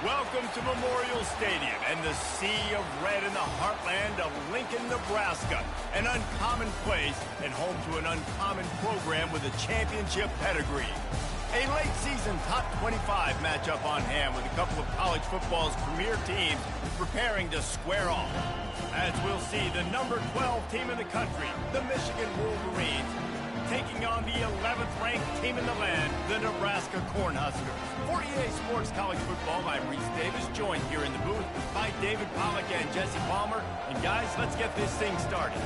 Welcome to Memorial Stadium and the sea of red in the heartland of Lincoln, Nebraska. An uncommon place and home to an uncommon program with a championship pedigree. A late season top 25 matchup on hand with a couple of college football's premier teams preparing to square off. As we'll see, the number 12 team in the country, the Michigan Wolverines, taking on the 11th ranked team in the land, the Nebraska Cornhuskers. For EA Sports College Football, I'm Reese Davis, joined here in the booth by David Pollack and Jesse Palmer. And guys, let's get this thing started.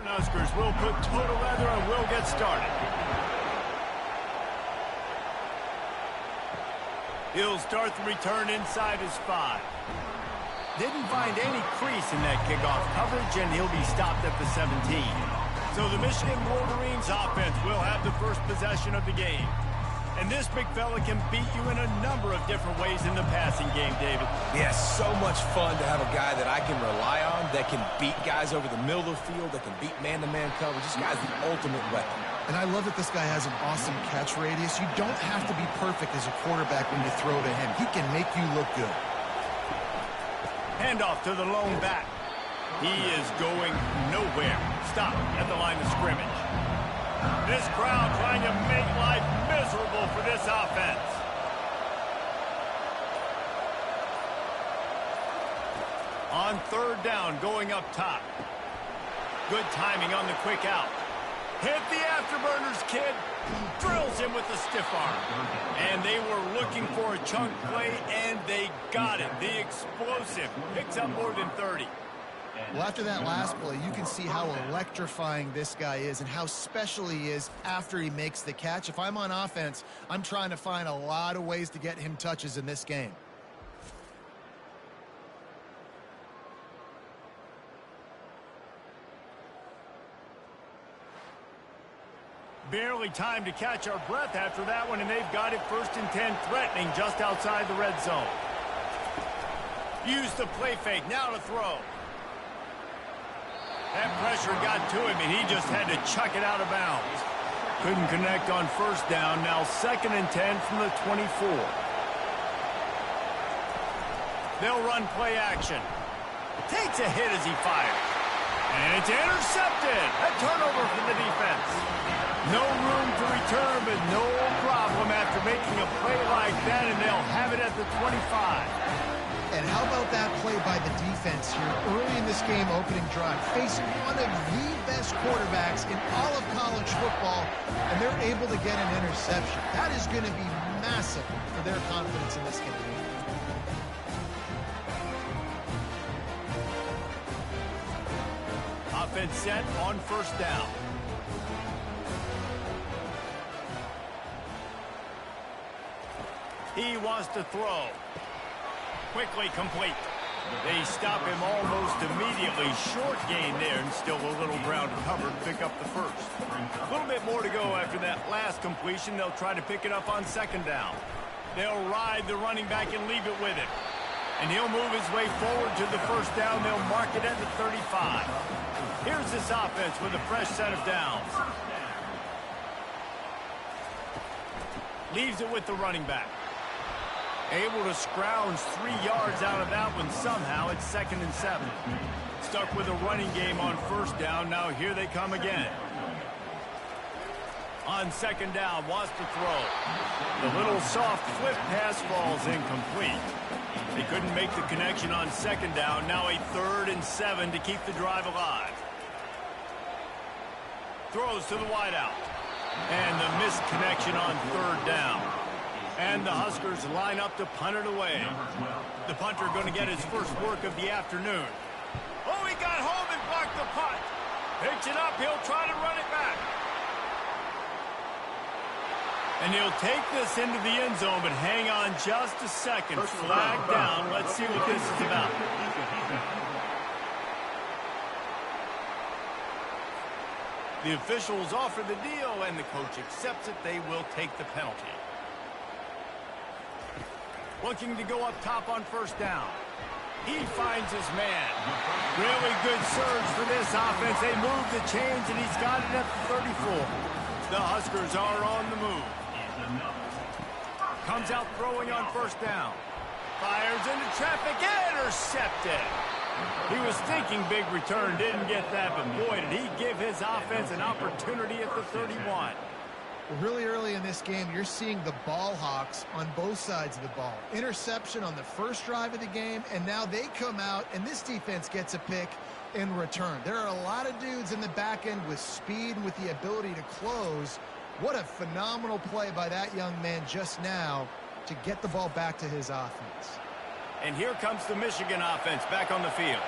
Huskers will put total leather and we'll get started. He'll start the return inside his 5. Didn't find any crease in that kickoff coverage, and he'll be stopped at the 17. So the Michigan Wolverines offense will have the first possession of the game. And this big fella can beat you in a number of different ways in the passing game, David. Yeah, so much fun to have a guy that I can rely on, that can beat guys over the middle of the field, that can beat man-to-man coverage. This guy's the ultimate weapon. And I love that this guy has an awesome catch radius. You don't have to be perfect as a quarterback when you throw to him. He can make you look good. Handoff to the lone back. He is going nowhere. Stop at the line of scrimmage. This crowd trying to make life miserable for this offense. On third down, going up top. Good timing on the quick out. Hit the afterburners, kid. Drills him with the stiff arm. And they were looking for a chunk play, and they got it. The explosive picks up more than 30. Well, after that last play, you can see how electrifying this guy is and how special he is after he makes the catch. If I'm on offense, I'm trying to find a lot of ways to get him touches in this game. Barely time to catch our breath after that one, and they've got it 1st and 10, threatening just outside the red zone. Use the play fake, now to throw. That pressure got to him, and he just had to chuck it out of bounds. Couldn't connect on 1st down. Now 2nd and 10 from the 24. They'll run play action. Takes a hit as he fires. And it's intercepted. A turnover for the defense. No room to return, but no problem after making a play like that, and they'll have it at the 25. And how about that play by the defense here early in this game opening drive, facing one of the best quarterbacks in all of college football, and they're able to get an interception. That is going to be massive for their confidence in this game. Offense set on 1st down. He wants to throw. Quickly complete. They stop him almost immediately. Short gain there, and still a little ground to cover to pick up the 1st. A little bit more to go after that last completion. They'll try to pick it up on 2nd down. They'll ride the running back and leave it with him. And he'll move his way forward to the 1st down. They'll mark it at the 35. Here's this offense with a fresh set of downs. Leaves it with the running back. Able to scrounge 3 yards out of that one somehow. It's 2nd and 7. Stuck with a running game on 1st down. Now here they come again. On 2nd down, wants to throw. The little soft flip pass falls incomplete. They couldn't make the connection on 2nd down. Now a 3rd and 7 to keep the drive alive. Throws to the wideout. And the missed connection on 3rd down. And the Huskers line up to punt it away. The punter going to get his first work of the afternoon. Oh, he got home and blocked the punt. Picks it up. He'll try to run it back. And he'll take this into the end zone, but hang on just a second. Flag down. Let's see what this is about. The officials offer the deal, and the coach accepts it. They will take the penalty. Looking to go up top on first down. He finds his man. Really good surge for this offense. They move the chains, and he's got it at the 34. The Huskers are on the move. Comes out throwing on first down. Fires into traffic. Intercepted. He was thinking big return. Didn't get that, but boy, did he give his offense an opportunity at the 31. Really early in this game, you're seeing the ball hawks on both sides of the ball. Interception on the first drive of the game, and now they come out, and this defense gets a pick in return. There are a lot of dudes in the back end with speed and with the ability to close. What a phenomenal play by that young man just now to get the ball back to his offense. And here comes the Michigan offense back on the field.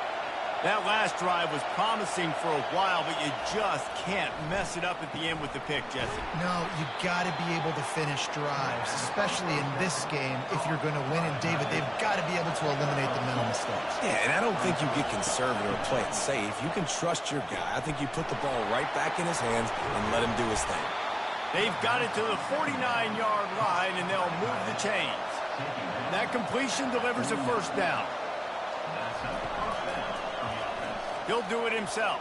That last drive was promising for a while, but you just can't mess it up at the end with the pick, Jesse. No, you got to be able to finish drives, especially in this game if you're going to win. And, David, they've got to be able to eliminate the mental mistakes. Yeah, and I don't think you get conservative or play it safe. You can trust your guy. I think you put the ball right back in his hands and let him do his thing. They've got it to the 49-yard line, and they'll move the chains. That completion delivers a first down. He'll do it himself.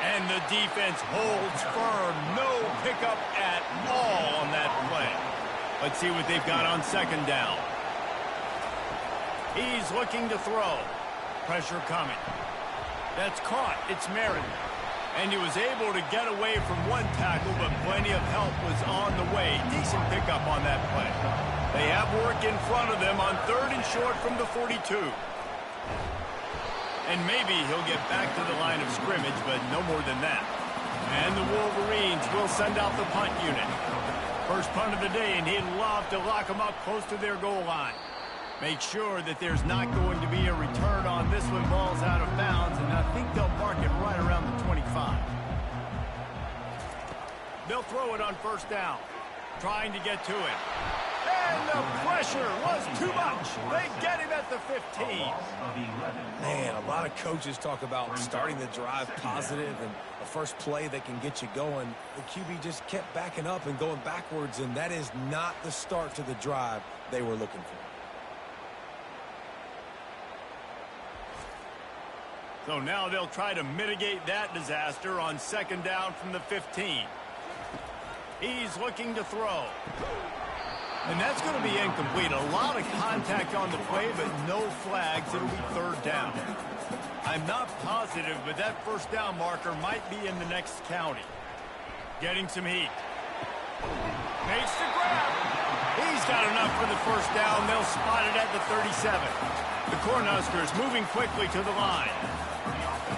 And the defense holds firm. No pickup at all on that play. Let's see what they've got on second down. He's looking to throw. Pressure coming. That's caught. It's Merritt. And he was able to get away from one tackle, but plenty of help was on the way. Decent pickup on that play. They have work in front of them on 3rd and short from the 42. And maybe he'll get back to the line of scrimmage, but no more than that. And the Wolverines will send out the punt unit. First punt of the day, and he'd love to lock them up close to their goal line. Make sure that there's not going to be a return on this one. Ball's out of bounds, and I think they'll mark it right around the 25. They'll throw it on first down, trying to get to it. And the pressure was too much. They get him at the 15. Man, a lot of coaches talk about starting the drive positive and the first play that can get you going. The QB just kept backing up and going backwards, and that is not the start to the drive they were looking for. So now they'll try to mitigate that disaster on second down from the 15. He's looking to throw. And that's going to be incomplete. A lot of contact on the play, but no flags. It'll be 3rd down. I'm not positive, but that first down marker might be in the next county. Getting some heat. Makes the grab. He's got enough for the first down. They'll spot it at the 37. The Cornhuskers moving quickly to the line.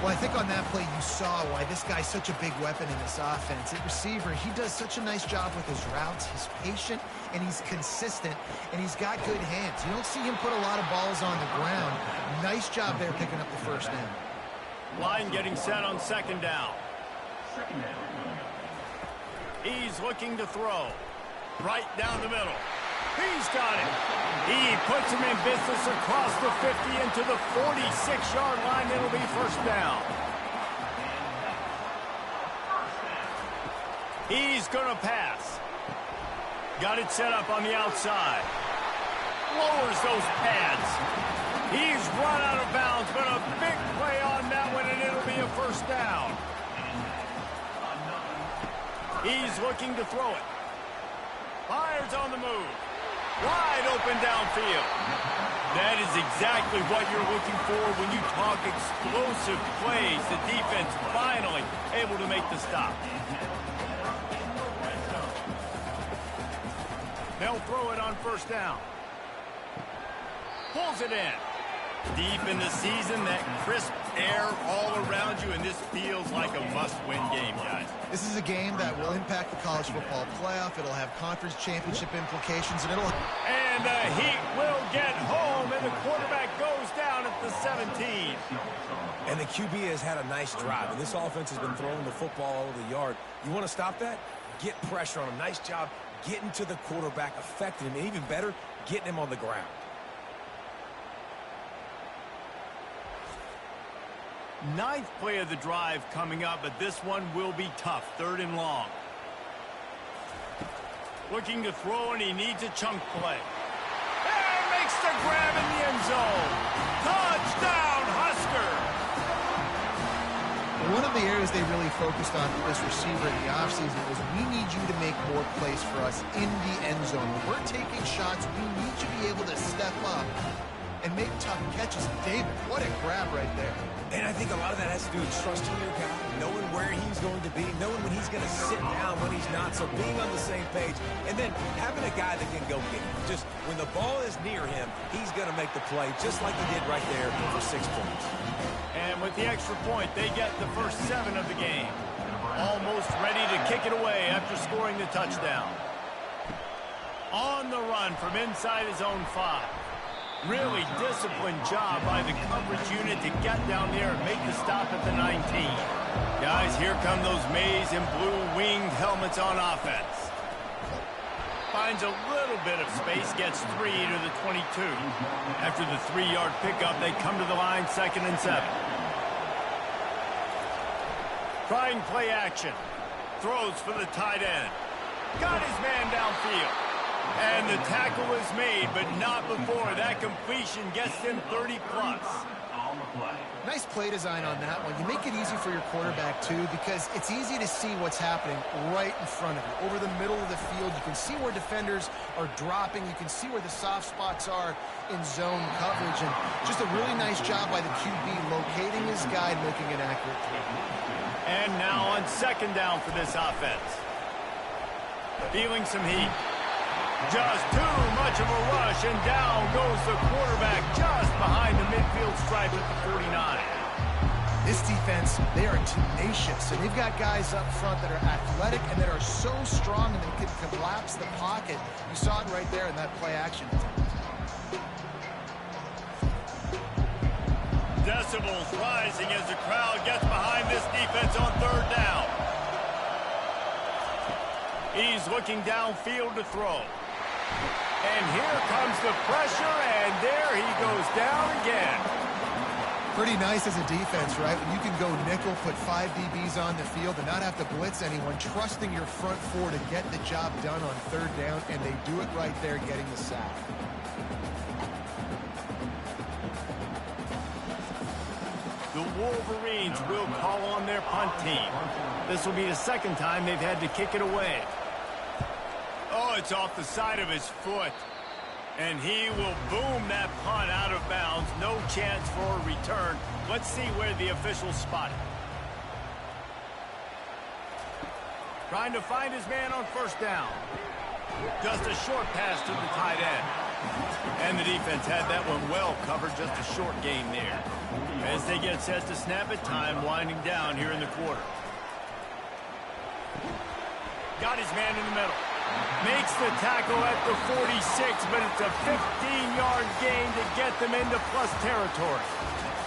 Well, I think on that play you saw why this guy's such a big weapon in this offense. At receiver, he does such a nice job with his routes. He's patient, and he's consistent, and he's got good hands. You don't see him put a lot of balls on the ground. Nice job there picking up the first down. Line getting set on second down. He's looking to throw. Right down the middle. He's got it. He puts him in business across the 50 into the 46-yard line. It'll be first down. He's going to pass. Got it set up on the outside. Lowers those pads. He's run out of bounds, but a big play on that one, and it'll be a first down. He's looking to throw it. Fires on the move. Wide open downfield. That is exactly what you're looking for when you talk explosive plays. The defense finally able to make the stop. They'll throw it on first down. Pulls it in. Deep in the season, that crisp air all around you, and this feels like a must-win game, guys. This is a game that will impact the college football playoff. It'll have conference championship implications, and it'll... And the Heat will get home, and the quarterback goes down at the 17. And the QB has had a nice drive, and this offense has been throwing the football all over the yard. You want to stop that? get pressure on him. Nice job getting to the quarterback, affecting him, and even better, getting him on the ground. Ninth play of the drive coming up, but this one will be tough. 3rd and long. Looking to throw, and he needs a chunk play. And makes the grab in the end zone. Touchdown, Husker! One of the areas they really focused on for this receiver in the offseason was we need you to make more plays for us in the end zone. When we're taking shots, we need you to be able to step up and make tough catches. David, what a grab right there. And I think a lot of that has to do with trusting your guy, knowing where he's going to be, knowing when he's going to sit down, when he's not, so being on the same page, and then having a guy that can go get it. Just when the ball is near him, he's going to make the play just like he did right there for 6 points. And with the extra point, they get the first 7 of the game. Almost ready to kick it away after scoring the touchdown. On the run from inside his own 5. Really disciplined job by the coverage unit to get down there and make the stop at the 19. Guys, here come those maize and blue winged helmets on offense. Finds a little bit of space, gets 3 to the 22. After the 3-yard pickup, they come to the line, 2nd and 7. Trying play action. Throws for the tight end. Got his man downfield. And the tackle is made, but not before that completion gets him 30+. Nice play design on that one. You make it easy for your quarterback, too, because it's easy to see what's happening right in front of you. Over the middle of the field, you can see where defenders are dropping. You can see where the soft spots are in zone coverage. And just a really nice job by the QB locating his guy and making an accurate throw. And now on 2nd down for this offense. Feeling some heat. Just too much of a rush, and down goes the quarterback just behind the midfield stripe at the 49. This defense, they are tenacious, and they've got guys up front that are athletic and that are so strong and they can collapse the pocket. You saw it right there in that play action. Decibels rising as the crowd gets behind this defense on 3rd down. He's looking downfield to throw. And here comes the pressure, and there he goes down again. Pretty nice as a defense, right? When you can go nickel, put 5 DBs on the field and not have to blitz anyone, trusting your front 4 to get the job done on 3rd down, and they do it right there, getting the sack. The Wolverines will call on their punt team. This will be the 2nd time they've had to kick it away. Oh, it's off the side of his foot. And he will boom that punt out of bounds. No chance for a return. Let's see where the officials spot it. Trying to find his man on 1st down. Just a short pass to the tight end. And the defense had that one well covered. Just a short game there. As they get set to snap it, time winding down here in the quarter. Got his man in the middle. Makes the tackle at the 46, but it's a 15-yard gain to get them into plus territory.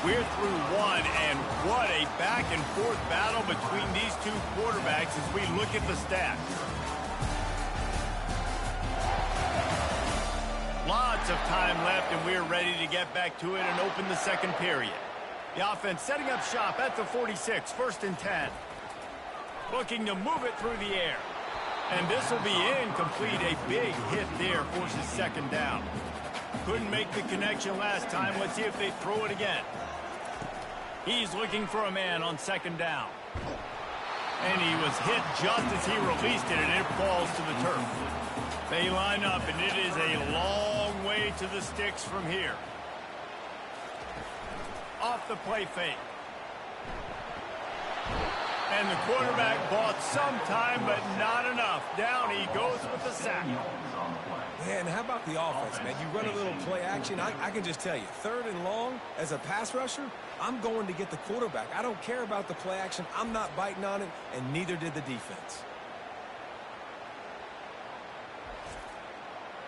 We're through 1, and what a back-and-forth battle between these 2 quarterbacks as we look at the stats. Lots of time left, and we're ready to get back to it and open the 2nd period. The offense setting up shop at the 46, 1st and 10. Looking to move it through the air. And this will be incomplete. A big hit there forces 2nd down. Couldn't make the connection last time. Let's see if they throw it again. He's looking for a man on 2nd down. And he was hit just as he released it, and it falls to the turf. They line up, and it is a long way to the sticks from here. Off the play fake. And the quarterback bought some time, but not enough. Down he goes with the sack. Man, how about the offense, man? You run a little play action. I can just tell you, 3rd and long, as a pass rusher, I'm going to get the quarterback. I don't care about the play action. I'm not biting on it, and neither did the defense.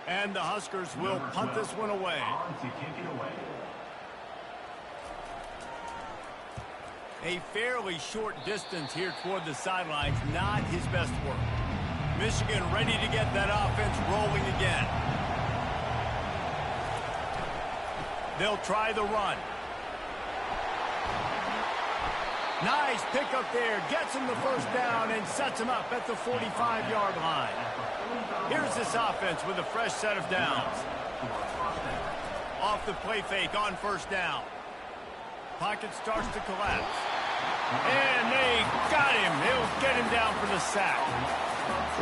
And the Huskers will punt this one away. A fairly short distance here toward the sidelines. Not his best work. Michigan ready to get that offense rolling again. They'll try the run. Nice pickup there. Gets him the first down and sets him up at the 45-yard line. Here's this offense with a fresh set of downs. Off the play fake on first down. Pocket starts to collapse. And they got him. He'll get him down for the sack.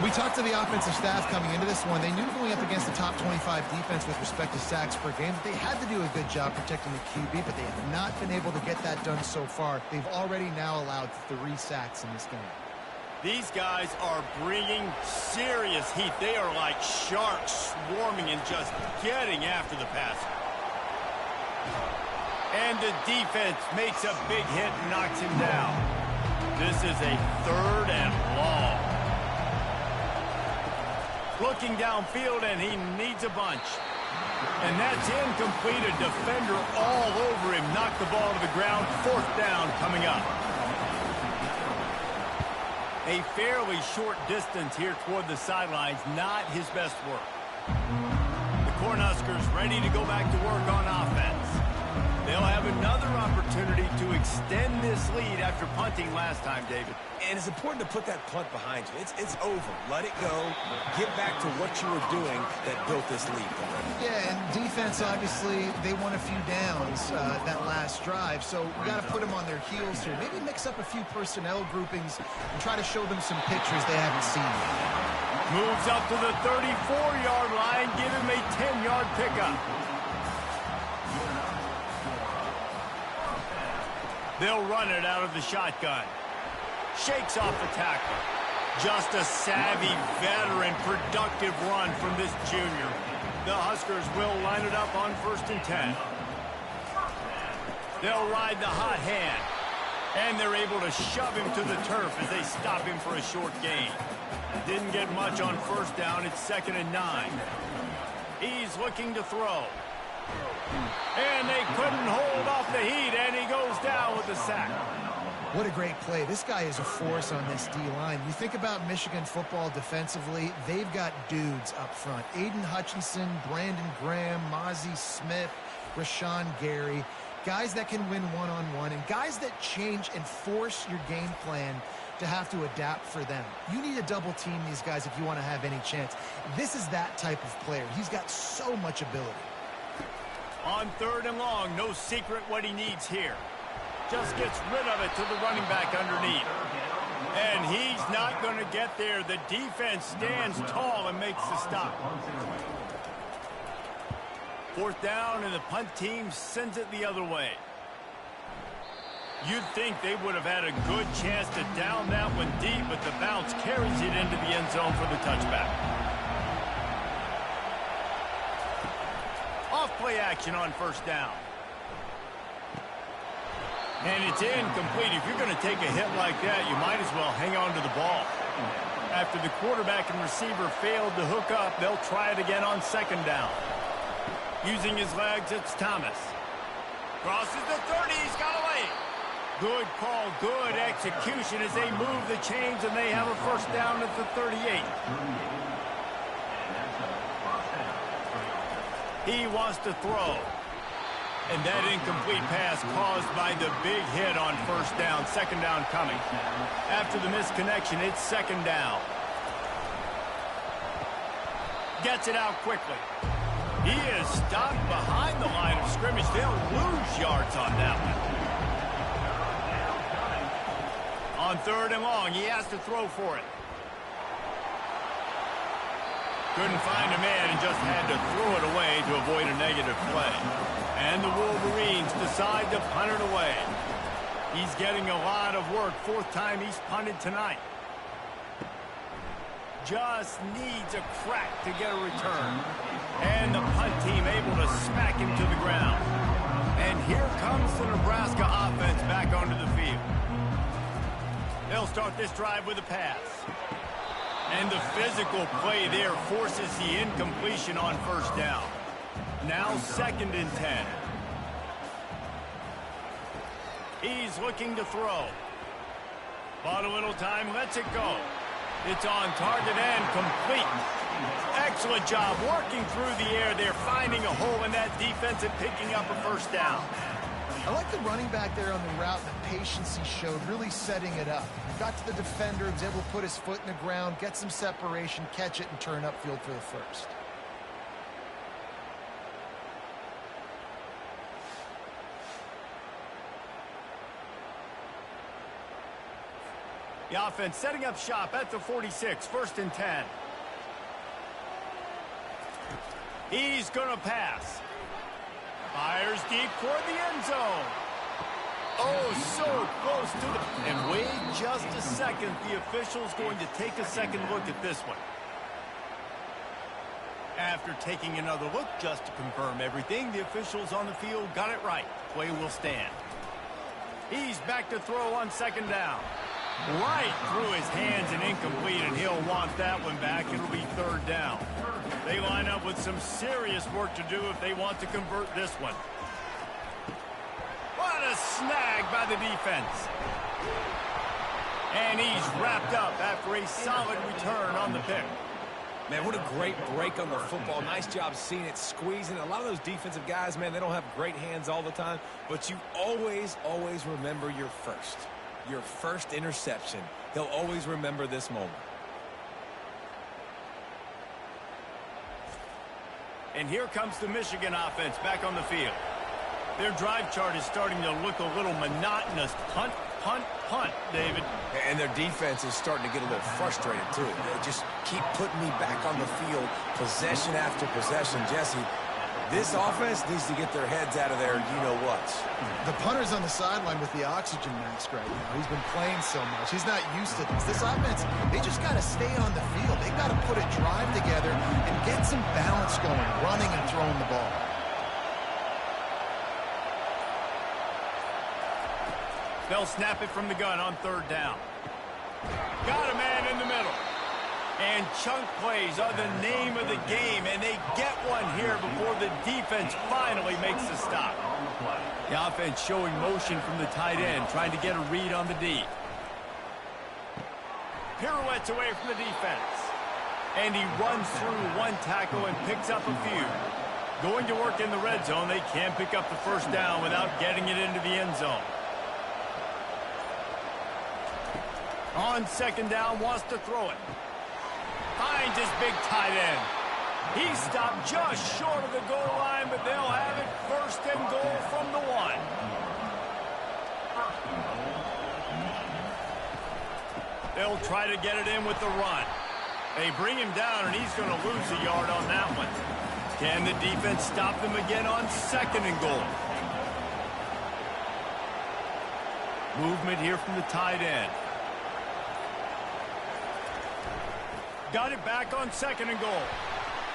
We talked to the offensive staff coming into this one. They knew going up against the top 25 defense with respect to sacks per game, they had to do a good job protecting the QB, but they have not been able to get that done so far. They've already now allowed 3 sacks in this game. These guys are bringing serious heat. They are like sharks swarming and just getting after the passer. And the defense makes a big hit and knocks him down. This is a 3rd and long. Looking downfield, and he needs a bunch. And that's incomplete. A defender all over him. Knocked the ball to the ground. 4th down coming up. A fairly short distance here toward the sidelines. Not his best work. The Cornhuskers ready to go back to work on offense. They'll have another opportunity to extend this lead after punting last time, David. And it's important to put that punt behind you. It's over. Let it go. Get back to what you were doing that built this lead. Yeah, and defense, obviously, they won a few downs that last drive, so we got to put them on their heels here. Maybe mix up a few personnel groupings and try to show them some pictures they haven't seen yet. Moves up to the 34-yard line. Give him a 10-yard pickup. They'll run it out of the shotgun. Shakes off the tackle. Just a savvy, veteran, productive run from this junior. The Huskers will line it up on 1st and 10. They'll ride the hot hand. And they're able to shove him to the turf as they stop him for a short gain. Didn't get much on 1st down. It's 2nd and 9. He's looking to throw. And they couldn't hold off the heat, and he goes down with the sack. What a great play. This guy is a force on this D-line. You think about Michigan football defensively, they've got dudes up front. Aiden Hutchinson, Brandon Graham, Mozzie Smith, Rashawn Gary. Guys that can win one-on-one, and guys that change and force your game plan to have to adapt for them. You need to double team these guys if you want to have any chance. This is that type of player. He's got so much ability. On 3rd and long, no secret what he needs here. Just gets rid of it to the running back underneath. And he's not going to get there. The defense stands tall and makes the stop. 4th down, and the punt team sends it the other way. You'd think they would have had a good chance to down that one deep, but the bounce carries it into the end zone for the touchback. Off-play action on 1st down. And it's incomplete. If you're going to take a hit like that, you might as well hang on to the ball. After the quarterback and receiver failed to hook up, they'll try it again on 2nd down. Using his legs, it's Thomas. Crosses the 30. He's got away. Good call, good execution as they move the chains, and they have a 1st down at the 38. He wants to throw. And that incomplete pass caused by the big hit on 1st down. 2nd down coming. After the misconnection, it's 2nd down. Gets it out quickly. He is stopped behind the line of scrimmage. They'll lose yards on that one. On 3rd and long, he has to throw for it. Couldn't find a man and just had to throw it away to avoid a negative play. And the Wolverines decide to punt it away. He's getting a lot of work. 4th time he's punted tonight. Just needs a crack to get a return. And the punt team able to smack him to the ground. And here comes the Nebraska offense back onto the field. They'll start this drive with a pass. And the physical play there forces the incompletion on 1st down. Now 2nd and 10. He's looking to throw. Bought a little time, lets it go. It's on target and complete. Excellent job working through the air there, finding a hole in that defense and picking up a first down. I like the running back there on the route and the patience he showed, really setting it up. Got to the defender, was able to put his foot in the ground, get some separation, catch it, and turn upfield for the first. The offense setting up shop at the 46, 1st and 10. He's going to pass. Fires deep toward the end zone. Oh, so close to the... And wait just a second. The official's going to take a second look at this one. After taking another look just to confirm everything, the officials on the field got it right. Play will stand. He's back to throw on 2nd down. Right through his hands and incomplete, and he'll want that one back. It'll be 3rd down. They line up with some serious work to do if they want to convert this one. What a snag by the defense. And he's wrapped up after a solid return on the pick. Man, what a great break on the football. Nice job seeing it, squeezing. A lot of those defensive guys, man, they don't have great hands all the time, but you always remember your first interception. He'll always remember this moment. And here comes the Michigan offense back on the field. Their drive chart is starting to look a little monotonous. Punt, punt, punt, David. And their defense is starting to get a little frustrated, too. They just keep putting me back on the field, possession after possession. Jesse, this offense needs to get their heads out of there, you-know-what. The punter's on the sideline with the oxygen mask right now. He's been playing so much. He's not used to this. This offense, they just got to stay on the field. They've got to put a drive together and get some balance going, running and throwing the ball. They'll snap it from the gun on 3rd down. Got a man in the middle. And chunk plays are the name of the game, and they get one here before the defense finally makes the stop. The offense showing motion from the tight end, trying to get a read on the D. Pirouettes away from the defense. And he runs through one tackle and picks up a few. Going to work in the red zone, they can pick up the 1st down without getting it into the end zone. On 2nd down, wants to throw it. Finds his big tight end. He stopped just short of the goal line, but they'll have it 1st and goal from the 1. They'll try to get it in with the run. They bring him down, and he's going to lose a yard on that one. Can the defense stop them again on 2nd and goal? Movement here from the tight end. Got it back on 2nd and goal.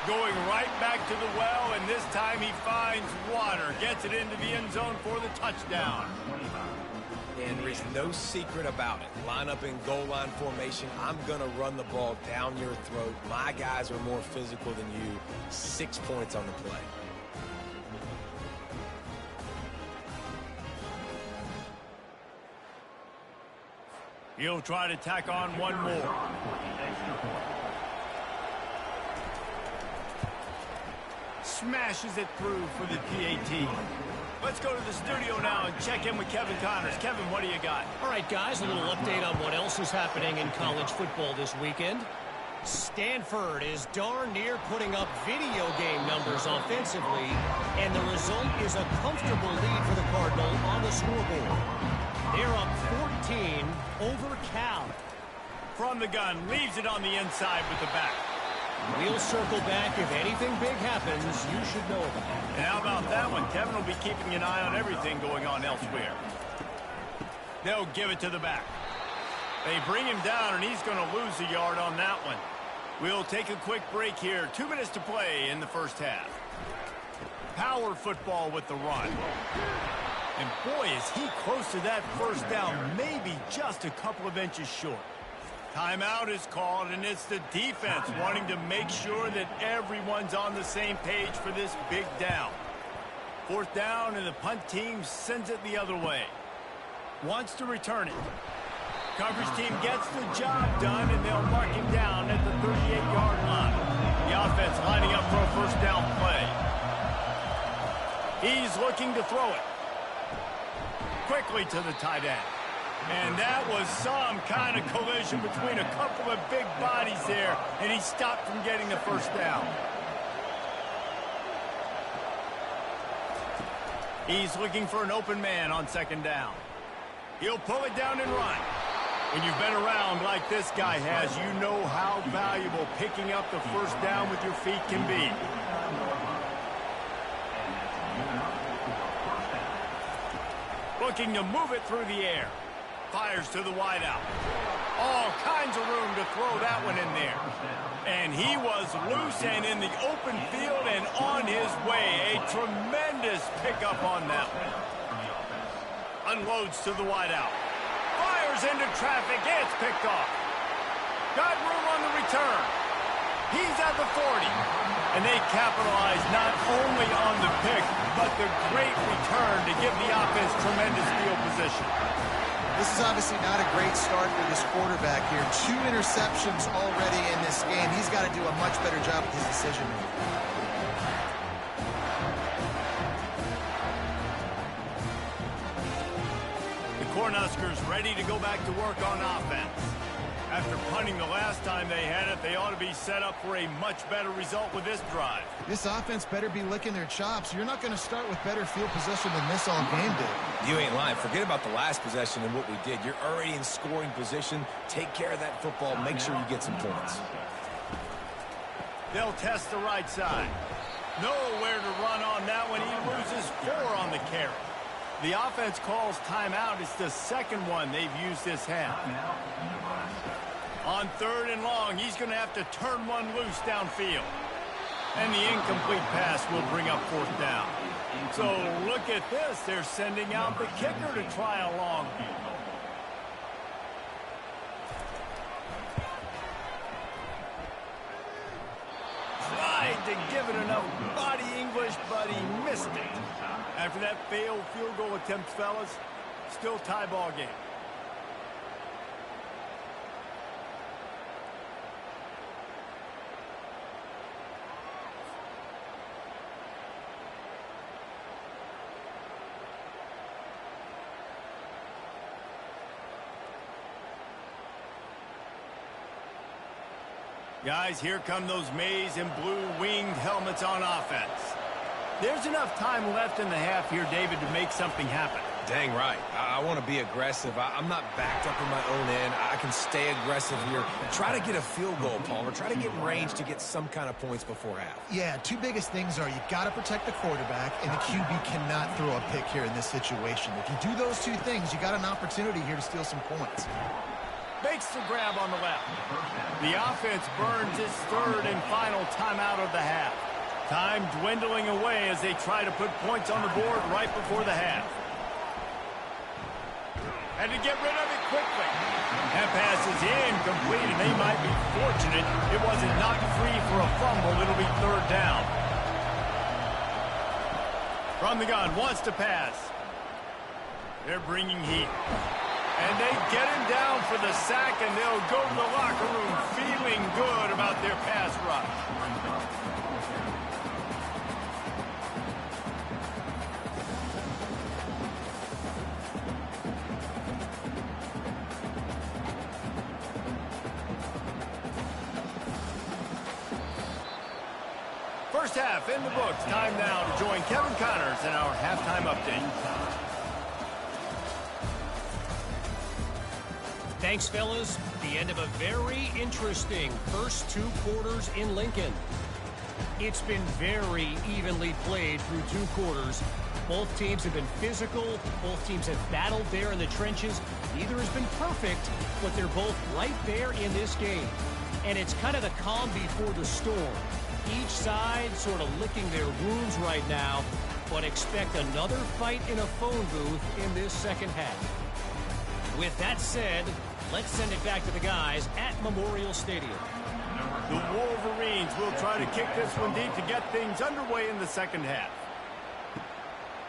Going right back to the well, and this time he finds water. Gets it into the end zone for the touchdown. And there is no secret about it. Line up in goal line formation. I'm going to run the ball down your throat. My guys are more physical than you. 6 points on the play. He'll try to tack on one more. Smashes it through for the PAT. Let's go to the studio now and check in with Kevin Connors. Kevin, what do you got? All right, guys, a little update on what else is happening in college football this weekend. Stanford is darn near putting up video game numbers offensively, and the result is a comfortable lead for the Cardinal on the scoreboard. They're up 14 over Cal. From the gun, leaves it on the inside with the back. We'll circle back. If anything big happens, you should know about it. And how about that one? Kevin will be keeping an eye on everything going on elsewhere. They'll give it to the back. They bring him down, and he's going to lose a yard on that one. We'll take a quick break here. 2 minutes to play in the 1st half. Power football with the run. And boy, is he close to that 1st down, maybe just a couple of inches short. Timeout is called, and it's the defense wanting to make sure that everyone's on the same page for this big down. 4th down, and the punt team sends it the other way. Wants to return it. coverage team gets the job done, and they'll mark him down at the 38-yard line. The offense lining up for a first down play. He's looking to throw it. Quickly to the tight end. And that was some kind of collision between a couple of big bodies there, and he stopped from getting the first down. He's looking for an open man on second down. He'll pull it down and run. When you've been around like this guy has, you know how valuable picking up the first down with your feet can be. Looking to move it through the air. Fires to the wideout. All kinds of room to throw that one in there. And he was loose and in the open field and on his way. A tremendous pickup on that one. Unloads to the wideout. Fires into traffic. It's picked off. Got room on the return. He's at the 40. And they capitalize not only on the pick, but the great return to give the offense tremendous field position. This is obviously not a great start for this quarterback here. 2 interceptions already in this game. He's got to do a much better job with his decision-making. The Cornhuskers ready to go back to work on offense. After punting the last time they had it, they ought to be set up for a much better result with this drive. This offense better be licking their chops. You're not going to start with better field possession than this all game did. You ain't lying. Forget about the last possession and what we did. You're already in scoring position. Take care of that football. Make sure you get some points. They'll test the right side. Nowhere to run on that one. He loses 4 on the carry. The offense calls timeout. It's the second one they've used this half. On 3rd and long, he's going to have to turn one loose downfield. And the incomplete pass will bring up 4th down. So look at this. They're sending out the kicker to try a long one. Tried to give it enough body English, but he missed it. After that failed field goal attempt, fellas, still tie ball game. Guys, here come those maize and blue winged helmets on offense. There's enough time left in the half here, David, to make something happen. Dang right. I want to be aggressive. I'm not backed up in my own end. I can stay aggressive here. Try to get a field goal, Palmer. Try to get in range to get some kind of points before half. Yeah, 2 biggest things are you got to protect the quarterback, and the QB cannot throw a pick here in this situation. If you do those 2 things, you got an opportunity here to steal some points. Makes the grab on the left. The offense burns its 3rd and final timeout of the half. Time dwindling away as they try to put points on the board right before the half. And to get rid of it quickly. That pass is incomplete, and they might be fortunate it wasn't knocked free for a fumble. It'll be 3rd down. From the gun, wants to pass. They're bringing heat. And they get him down for the sack, and they'll go to the locker room feeling good about their pass rush. First half in the books. Time now to join Kevin Connors in our halftime update. Thanks, fellas. The end of a very interesting first 2 quarters in Lincoln. It's been very evenly played through 2 quarters. Both teams have been physical. Both teams have battled there in the trenches. Neither has been perfect, but they're both right there in this game. And it's kind of the calm before the storm. Each side sort of licking their wounds right now, but expect another fight in a phone booth in this second half. With that said, let's send it back to the guys at Memorial Stadium. The Wolverines will try to kick this one deep to get things underway in the second half.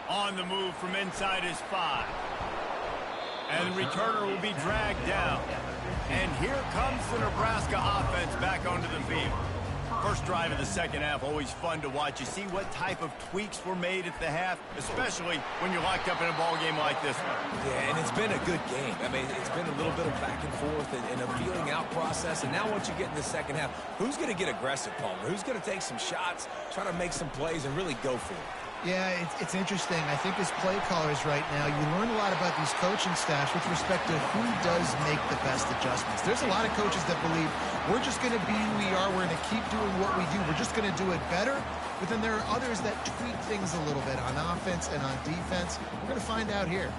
On the move from inside is 5. And the returner will be dragged down. And here comes the Nebraska offense back onto the field. First drive of the second half, always fun to watch. You see what type of tweaks were made at the half, especially when you're locked up in a ball game like this one. Yeah, and it's been a good game. I mean, it's been a little bit of back and forth and a feeling out process. And now once you get in the second half, who's going to get aggressive, Palmer? Who's going to take some shots, try to make some plays, and really go for it? Yeah, it's interesting. I think as play callers right now, you learn a lot about these coaching staffs with respect to who does make the best adjustments. There's a lot of coaches that believe we're just going to be who we are. We're going to keep doing what we do. We're just going to do it better. But then there are others that tweak things a little bit on offense and on defense. We're going to find out here.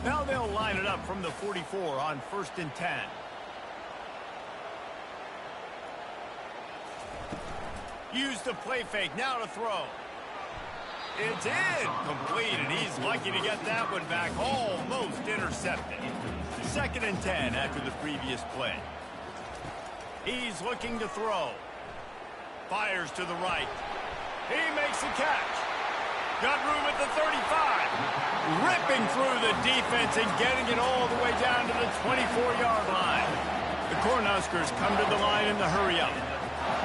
Now they'll line it up from the 44 on 1st and 10. Use the play fake, now to throw. It's in, complete, and he's lucky to get that one back, almost intercepted. 2nd and 10 after the previous play. He's looking to throw. Fires to the right. He makes the catch. Got room at the 35. Ripping through the defense and getting it all the way down to the 24-yard line. The Cornhuskers come to the line in the hurry-up.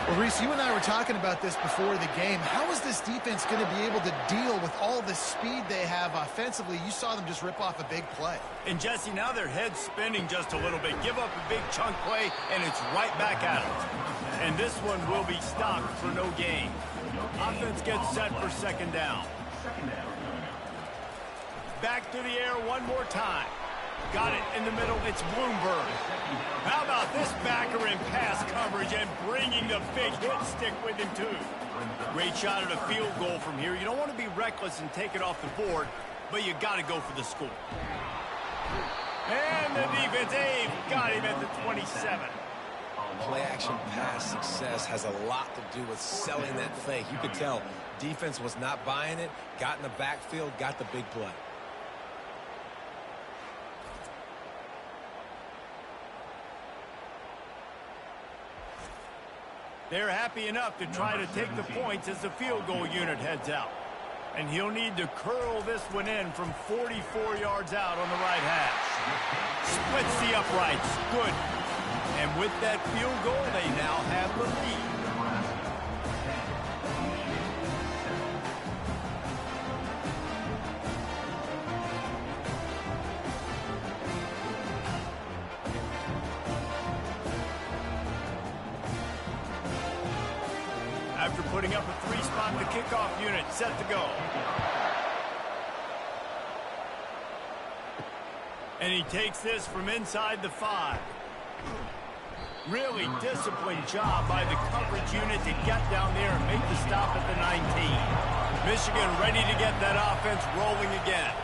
Well, Reese, you and I were talking about this before the game. How is this defense going to be able to deal with all the speed they have offensively? You saw them just rip off a big play. And, Jesse, now their head's spinning just a little bit. Give up a big chunk play, and it's right back at them. And this one will be stopped for no gain. Offense gets set for 2nd down. Back to the air one more time. Got it in the middle. It's Bloomberg. How about this backer in pass coverage and bringing the big hit stick with him, too. Great shot at a field goal from here. You don't want to be reckless and take it off the board, but you got to go for the score. And the defense, got him at the 27. Play-action pass success has a lot to do with selling that fake. You could tell defense was not buying it, got in the backfield, got the big play. They're happy enough to try to take the points as the field goal unit heads out. And he'll need to curl this one in from 44 yards out on the right hash. Splits the uprights. Good. And with that field goal, they now have the lead. After putting up a 3-spot, the kickoff unit set to go. And he takes this from inside the 5. Really disciplined job by the coverage unit to get down there and make the stop at the 19. Michigan ready to get that offense rolling again.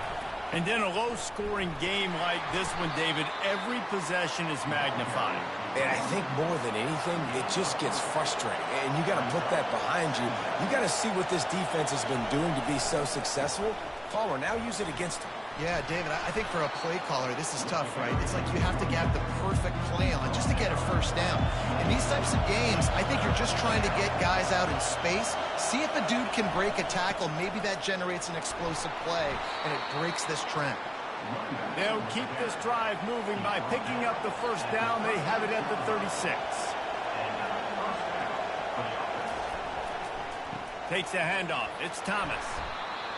And in a low-scoring game like this one, David, every possession is magnified. And I think more than anything, it just gets frustrating. And you got to put that behind you. You got to see what this defense has been doing to be so successful. Palmer, now use it against him. Yeah, David, I think for a play caller, this is tough, right? It's like you have to get the perfect play on just to get a first down. In these types of games, I think you're just trying to get guys out in space, see if a dude can break a tackle. Maybe that generates an explosive play, and it breaks this trend. They'll keep this drive moving by picking up the first down. They have it at the 36. Takes a handoff. It's Thomas.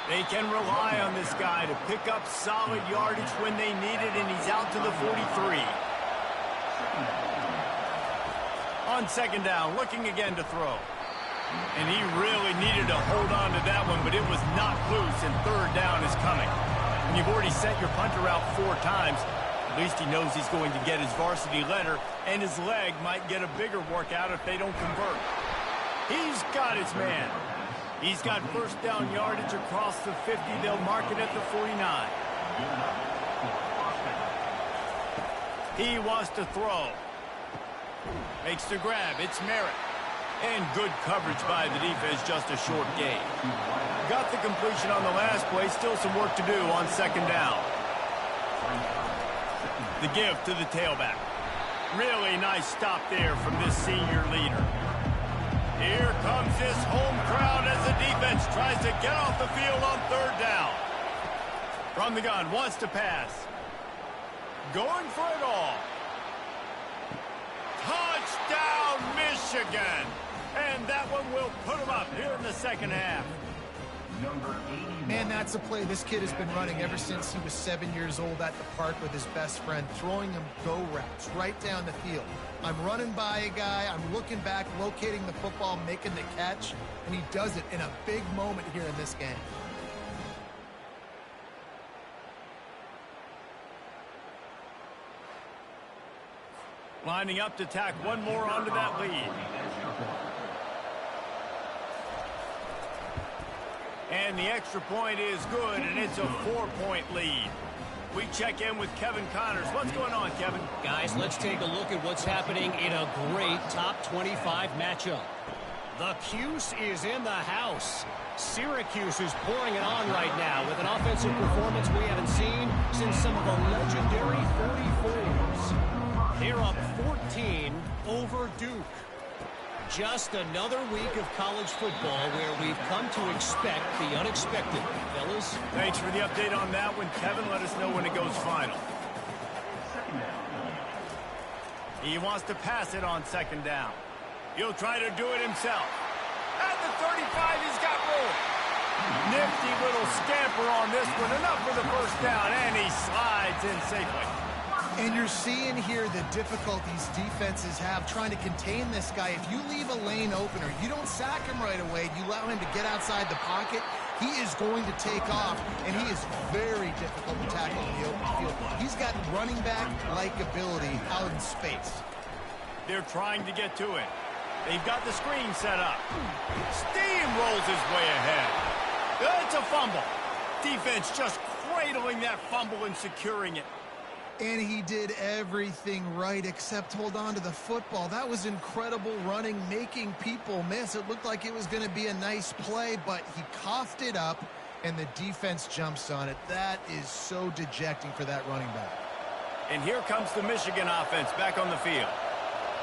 They can rely on this guy to pick up solid yardage when they need it, and he's out to the 43. On 2nd down, looking again to throw. And he really needed to hold on to that one, but it was not loose, and 3rd down is coming. And you've already sent your punter out 4 times. At least he knows he's going to get his varsity letter, and his leg might get a bigger workout if they don't convert. He's got his man. He's got first down yardage across the 50. They'll mark it at the 49. He wants to throw. Makes the grab. It's Merritt. And good coverage by the defense, just a short gain. Got the completion on the last play. Still some work to do on 2nd down. The give to the tailback. Really nice stop there from this senior leader. Here comes this home crowd as the defense tries to get off the field on 3rd down. From the gun, wants to pass. Going for it all. Touchdown, Michigan! And that one will put them up here in the second half. Man, that's a play this kid has been running ever since he was 7 years old at the park with his best friend, throwing him go routes right down the field. I'm running by a guy, I'm looking back, locating the football, making the catch, and he does it in a big moment here in this game. Lining up to tack one more onto that lead. And the extra point is good, and it's a 4-point lead. We check in with Kevin Connors. What's going on, Kevin? Guys, let's take a look at what's happening in a great top 25 matchup. The Cuse is in the house. Syracuse is pouring it on right now with an offensive performance we haven't seen since some of the legendary 44s. They're up 14 over Duke. Just another week of college football where we've come to expect the unexpected. Fellas? Thanks for the update on that one, Kevin. Let us know when it goes final. He wants to pass it on second down. He'll try to do it himself. At the 35, he's got room. Nifty little scamper on this one. Enough for the first down, and he slides in safely. And you're seeing here the difficulties defenses have trying to contain this guy. If you leave a lane open or you don't sack him right away, you allow him to get outside the pocket, he is going to take off, and he is very difficult to tackle in the open field. He's got running back-like ability out in space. They're trying to get to it. They've got the screen set up. Steamrolls his way ahead. It's a fumble. Defense just cradling that fumble and securing it. And he did everything right except hold on to the football. That was incredible running, making people miss. It looked like it was going to be a nice play, but he coughed it up, and the defense jumps on it. That is so dejecting for that running back. And here comes the Michigan offense back on the field.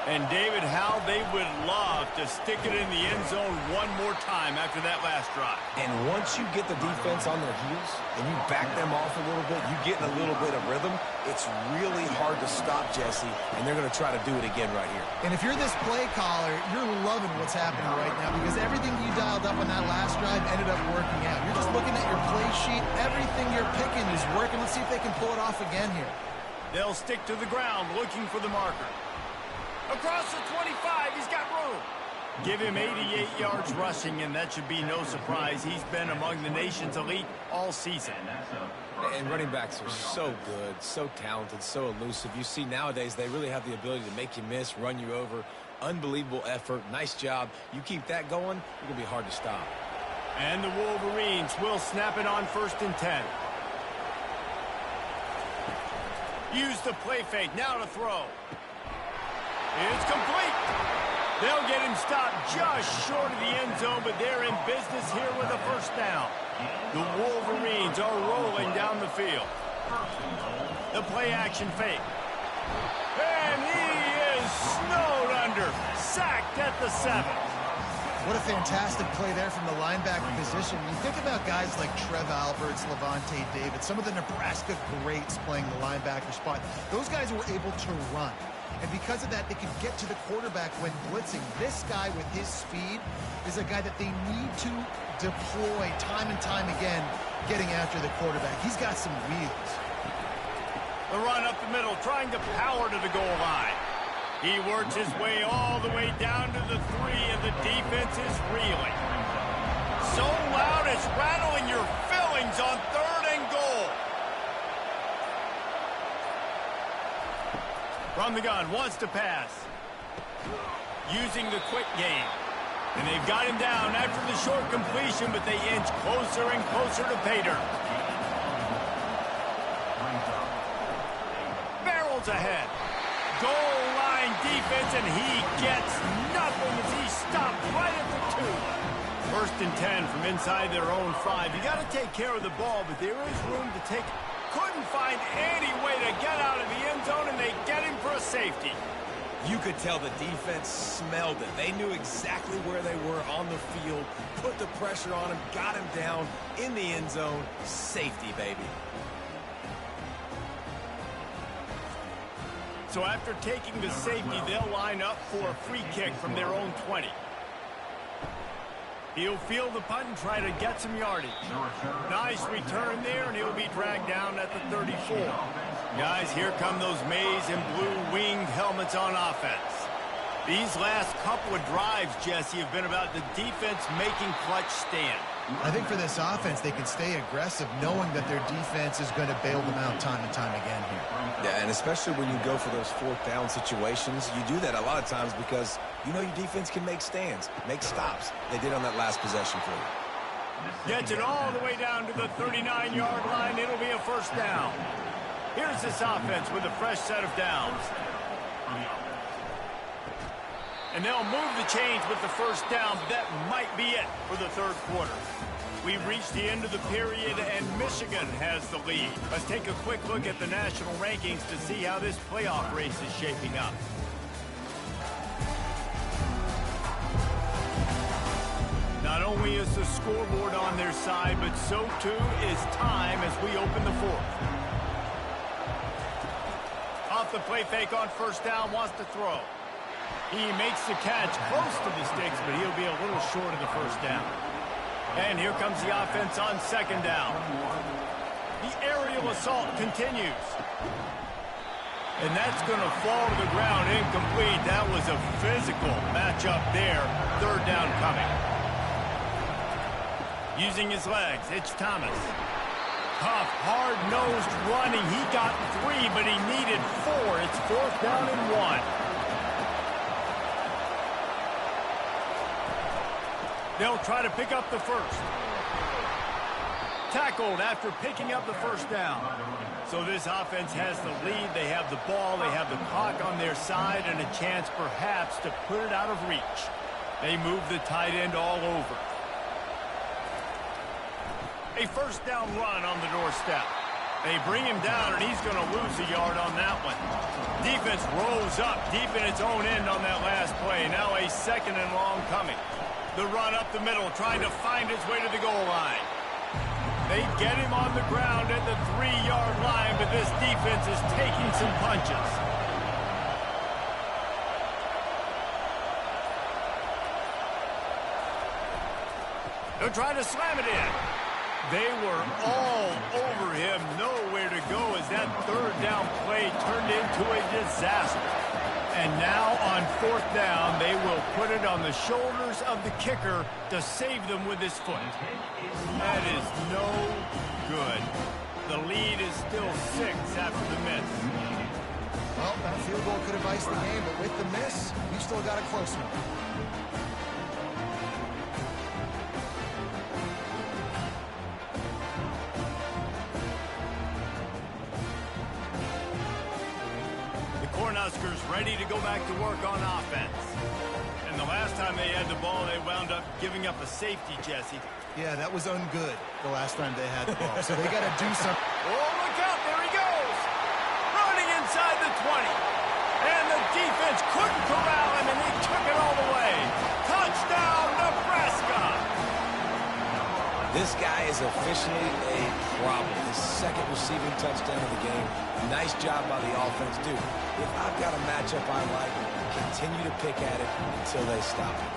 And David, how they would love to stick it in the end zone one more time after that last drive. And once you get the defense on their heels and you back them off a little bit, you get in a little bit of rhythm, it's really hard to stop, Jesse, and they're going to try to do it again right here. And if you're this play caller, you're loving what's happening right now because everything you dialed up on that last drive ended up working out. You're just looking at your play sheet. Everything you're picking is working. Let's see if they can pull it off again here. They'll stick to the ground looking for the marker. Across the 25, he's got room. Give him 88 yards rushing, and that should be no surprise. He's been among the nation's elite all season. And running backs are so good, so talented, so elusive. You see nowadays they really have the ability to make you miss, run you over. Unbelievable effort. Nice job. You keep that going, it's going to be hard to stop. And the Wolverines will snap it on 1st and 10. Use the play fake. Now to throw. It's complete. They'll get him stopped just short of the end zone, but they're in business here with a first down. The Wolverines are rolling down the field. The play action fake. And he is snowed under. Sacked at the 7. What a fantastic play there from the linebacker position. You think about guys like Trev Alberts, Levante David, some of the Nebraska greats playing the linebacker spot. Those guys were able to run. And because of that, they can get to the quarterback when blitzing. This guy with his speed is a guy that they need to deploy time and time again, getting after the quarterback. He's got some wheels. The run up the middle, trying to power to the goal line. He works his way all the way down to the 3, and the defense is reeling. So loud it's rattling your fillings on 3rd and goal. From the gun, wants to pass. Using the quick game. And they've got him down after the short completion, but they inch closer and closer to pay dirt. Barrels ahead. Goal line defense, and he gets nothing as he's stopped right at the 2. 1st and 10 from inside their own 5. You got to take care of the ball, but there is room to take it. Couldn't find any way to get out of the end zone, and they get him for a safety. You could tell the defense smelled it. They knew exactly where they were on the field, put the pressure on him, got him down in the end zone. Safety, baby. So after taking the safety, they'll line up for a free kick from their own 20. He'll field the punt and try to get some yardage. Nice return there, and he'll be dragged down at the 34. Guys, here come those maize and blue winged helmets on offense. These last couple of drives, Jesse, have been about the defense making clutch stand. I think for this offense, they can stay aggressive knowing that their defense is going to bail them out time and time again here. Yeah, and especially when you go for those fourth down situations, you do that a lot of times because you know your defense can make stands, make stops. They did on that last possession for you. Gets it all the way down to the 39-yard line. It'll be a first down. Here's this offense with a fresh set of downs. And they'll move the chains with the first down. That might be it for the third quarter. We've reached the end of the period, and Michigan has the lead. Let's take a quick look at the national rankings to see how this playoff race is shaping up. Not only is the scoreboard on their side, but so too is time as we open the fourth. Off the play fake on first down, wants to throw. He makes the catch close to the sticks, but he'll be a little short of the first down. And here comes the offense on second down. The aerial assault continues. And that's going to fall to the ground incomplete. That was a physical matchup there. Third down coming. Using his legs, it's Thomas. Tough, hard-nosed running. He got 3, but he needed 4. It's fourth down and 1. They'll try to pick up the first. Tackled after picking up the first down. So this offense has the lead. They have the ball. They have the clock on their side and a chance perhaps to put it out of reach. They move the tight end all over. A first down run on the doorstep. They bring him down, and he's going to lose a yard on that one. Defense rolls up deep in its own end on that last play. Now a second and long coming. The run up the middle, trying to find his way to the goal line. They get him on the ground at the 3-yard line, but this defense is taking some punches. They're trying to slam it in. They were all over him, nowhere to go as that third down play turned into a disaster. And now on fourth down, they will put it on the shoulders of the kicker to save them with his foot. That is no good. The lead is still 6 after the miss. Well, that field goal could have iced the game, but with the miss, you still got a close one. Cornhuskers ready to go back to work on offense. And the last time they had the ball, they wound up giving up a safety, Jesse. Yeah, that was ungood the last time they had the ball. So they got to do something. Oh, look out. There he goes. Running inside the 20. And the defense couldn't corral him, and he took it all the way. Touchdown, Nebraska. This guy is officially a problem. His second receiving touchdown of the game. Nice job by the offense. Dude, if I've got a matchup I like, continue to pick at it until they stop it.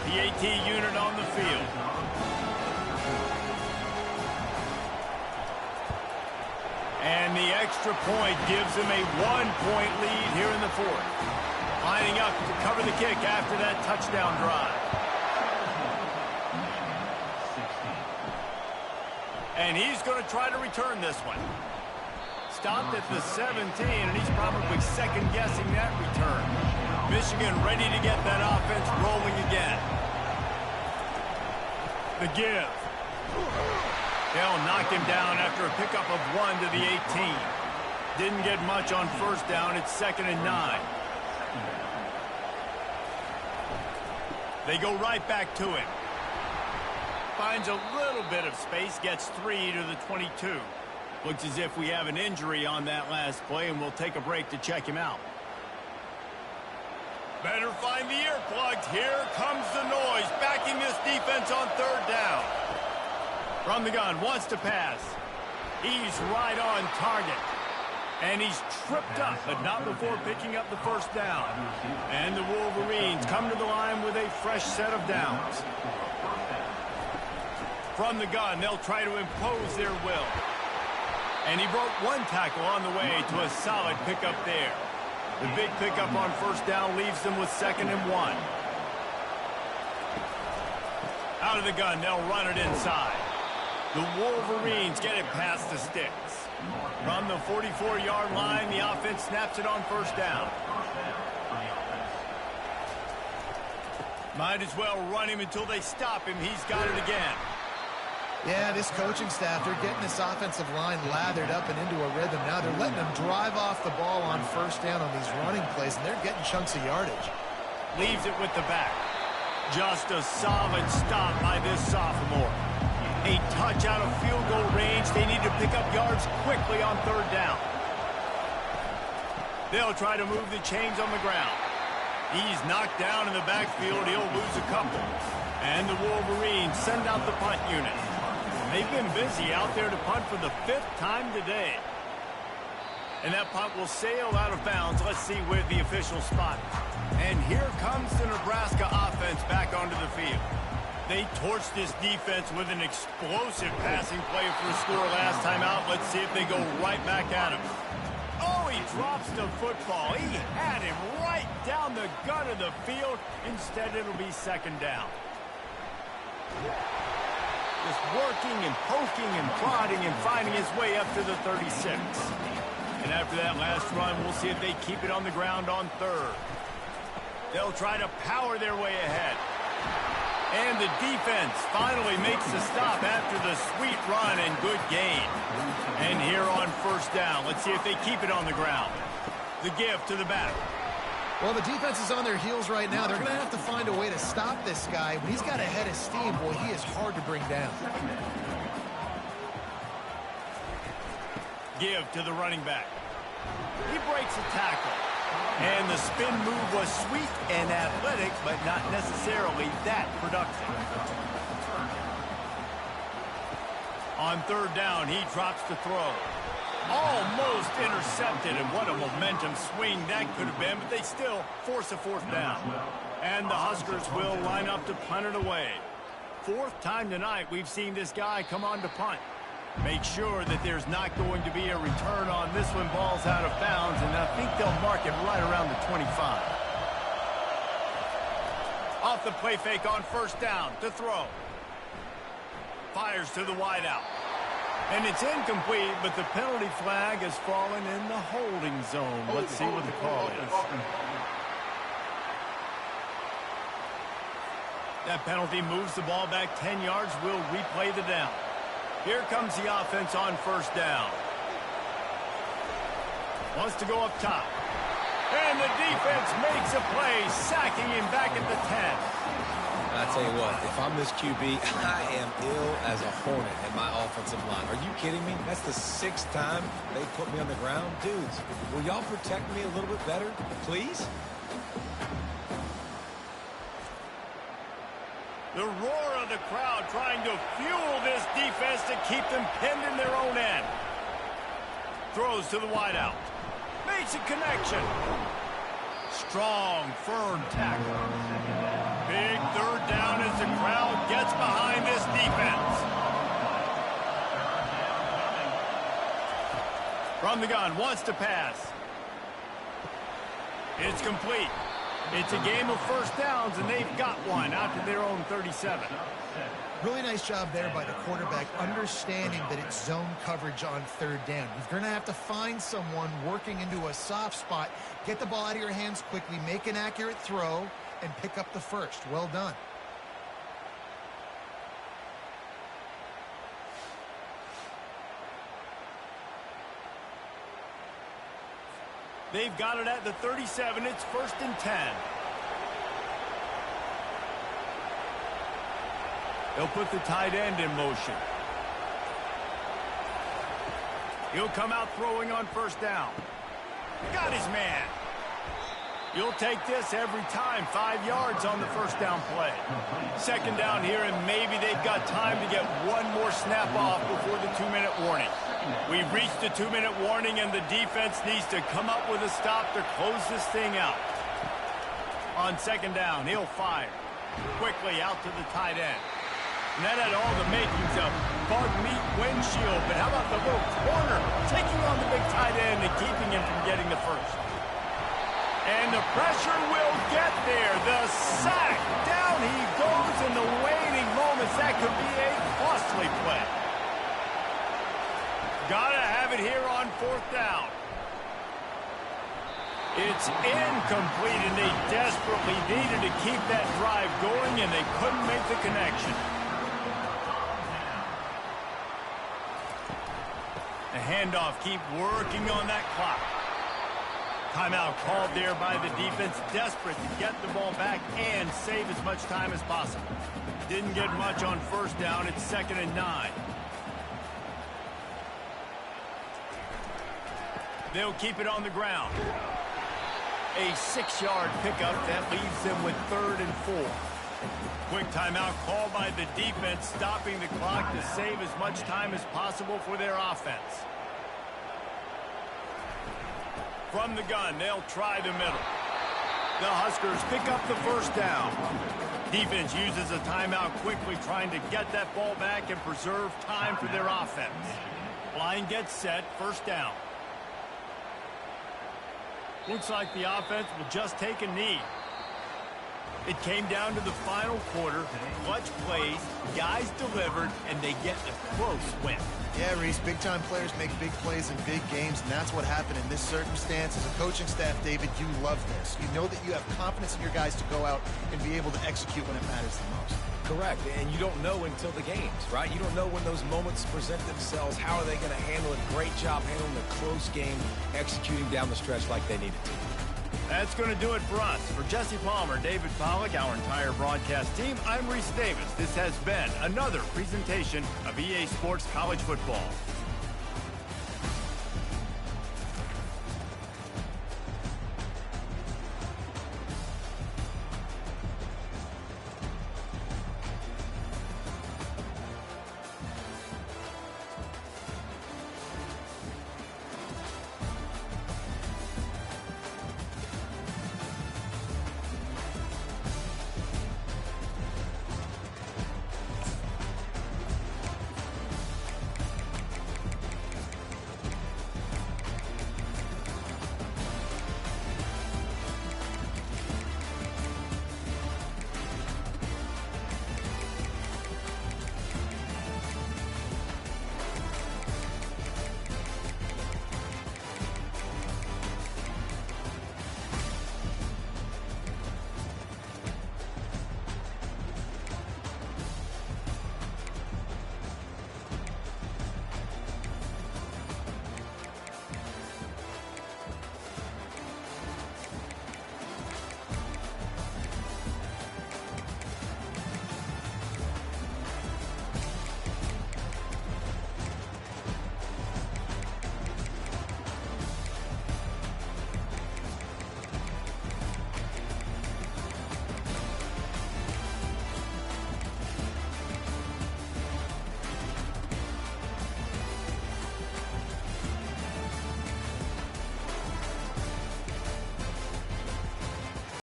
The AT unit on the field. And the extra point gives them a 1-point lead here in the fourth. Lining up to cover the kick after that touchdown drive. And he's going to try to return this one. Stopped at the 17, and he's probably second-guessing that return. Michigan ready to get that offense rolling again. The give. They'll knock him down after a pickup of 1 to the 18. Didn't get much on first down. It's 2nd and 9. They go right back to him. Finds a little bit of space, gets 3 to the 22. Looks as if we have an injury on that last play, and we'll take a break to check him out. Better find the earplugs. Here comes the noise, backing this defense on third down. From the gun, wants to pass. He's right on target. And he's tripped up, but not before picking up the first down. And the Wolverines come to the line with a fresh set of downs. From the gun, they'll try to impose their will. And he broke one tackle on the way to a solid pickup there. The big pickup on first down leaves them with 2nd and 1. Out of the gun, they'll run it inside. The Wolverines get it past the sticks. From the 44-yard line, the offense snaps it on first down. Might as well run him until they stop him. He's got it again. Yeah, this coaching staff, they're getting this offensive line lathered up and into a rhythm. Now they're letting them drive off the ball on first down on these running plays, and they're getting chunks of yardage. Leaves it with the back. Just a solid stop by this sophomore. A touch out of field goal range. They need to pick up yards quickly on third down. They'll try to move the chains on the ground. He's knocked down in the backfield. He'll lose a couple. And the Wolverines send out the punt unit. They've been busy out there to punt for the 5th time today. And that punt will sail out of bounds. Let's see where the official spot. And here comes the Nebraska offense back onto the field. They torched this defense with an explosive passing play for a score last time out. Let's see if they go right back at him. Oh, he drops the football. He had him right down the gut of the field. Instead, it'll be 2nd down. Just working and poking and prodding and finding his way up to the 36. And after that last run, we'll see if they keep it on the ground on 3rd. They'll try to power their way ahead. And the defense finally makes the stop after the sweet run and good gain. And here on first down, let's see if they keep it on the ground. The give to the back. Well, the defense is on their heels right now. They're going to have to find a way to stop this guy. When he's got a head of steam, boy, he is hard to bring down. Give to the running back. He breaks a tackle. And the spin move was sweet and athletic, but not necessarily that productive. On third down, he drops the throw. Almost intercepted, and what a momentum swing that could have been, but they still force a 4th down. And the Huskers will line up to punt it away. 4th time tonight we've seen this guy come on to punt. Make sure that there's not going to be a return on this one. Ball's out of bounds, and I think they'll mark it right around the 25. Off the play fake on first down to throw. Fires to the wideout. And it's incomplete, but the penalty flag has fallen in the holding zone. Let's see what the call is. That penalty moves the ball back 10 yards. We'll replay the down. Here comes the offense on first down. Wants to go up top. And the defense makes a play, sacking him back at the 10. I tell you what, if I'm this QB, I am ill as a hornet in my offensive line. Are you kidding me? That's the 6th time they put me on the ground. Dudes, will y'all protect me a little bit better, please? The roar of the crowd trying to fuel this defense to keep them pinned in their own end. Throws to the wideout. Makes a connection. Strong, firm tackle. Big 3rd down as the crowd gets behind this defense. From the gun, wants to pass. It's complete. It's a game of first downs, and they've got one out to their own 37. Really nice job there by the quarterback, understanding that it's zone coverage on 3rd down. You're going to have to find someone working into a soft spot, get the ball out of your hands quickly, make an accurate throw, and pick up the first. Well done. They've got it at the 37. It's 1st and 10. They'll put the tight end in motion. He'll come out throwing on first down. Got his man. You'll take this every time. 5 yards on the first down play. Second down here, and maybe they've got time to get one more snap off before the 2-minute warning. We've reached the 2-minute warning, and the defense needs to come up with a stop to close this thing out. On second down, he'll fire. Quickly out to the tight end. And that had all the makings of bug meat windshield, but how about the little corner taking on the big tight end and keeping him from getting the first? And the pressure will get there. The sack. Down he goes in the waning moments. That could be a costly play. Gotta have it here on fourth down. It's incomplete, and they desperately needed to keep that drive going, and they couldn't make the connection. The handoff, keep working on that clock. Timeout called there by the defense, desperate to get the ball back and save as much time as possible. Didn't get much on first down. It's 2nd and 9. They'll keep it on the ground. A 6-yard pickup that leaves them with 3rd and 4. Quick timeout called by the defense, stopping the clock to save as much time as possible for their offense. From the gun, they'll try the middle. The Huskers pick up the first down. Defense uses a timeout quickly, trying to get that ball back and preserve time for their offense. Line gets set, first down. Looks like the offense will just take a knee. It came down to the final quarter. Clutch plays, guys delivered, and they get a close win. Yeah, Reese, big-time players make big plays in big games, and that's what happened in this circumstance. As a coaching staff, David, you love this. You know that you have confidence in your guys to go out and be able to execute when it matters the most. Correct, and you don't know until the games, right? You don't know when those moments present themselves. How are they going to handle it? Great job handling a close game, executing down the stretch like they needed to. That's going to do it for us. For Jesse Palmer, David Pollack, our entire broadcast team, I'm Reese Davis. This has been another presentation of EA Sports College Football.